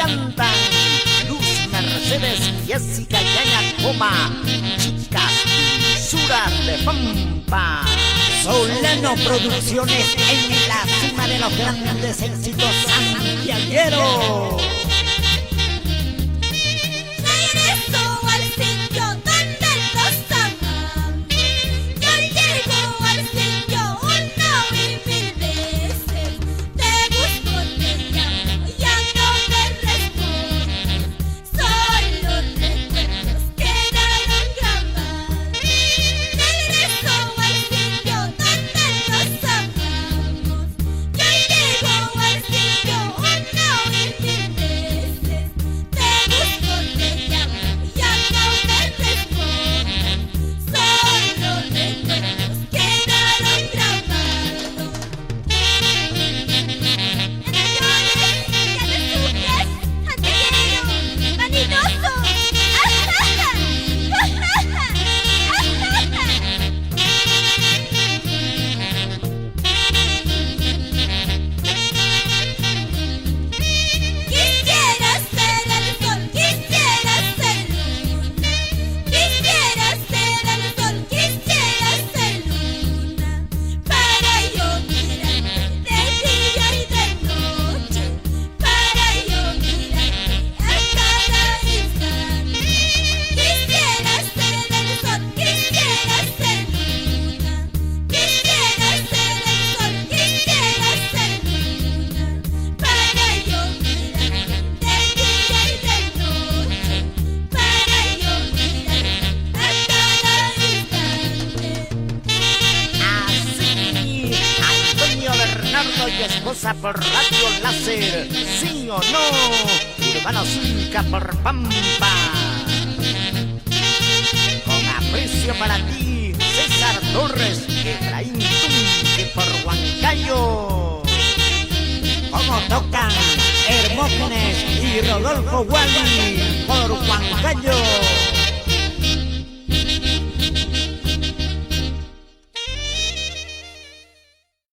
cantan Luz Mercedes, Jessica y Ana Coma, chicas dulzuras de Pampa. Solano Producciones en la cima de los grandes éxitos santiagueros. Y esposa por Radio Láser, sí o no, Urbano Zunca por Pampa. Con aprecio para ti, César Torres, Efraín Tunque por Huancayo. Como tocan Hermógenes y Rodolfo Wally por Huancayo.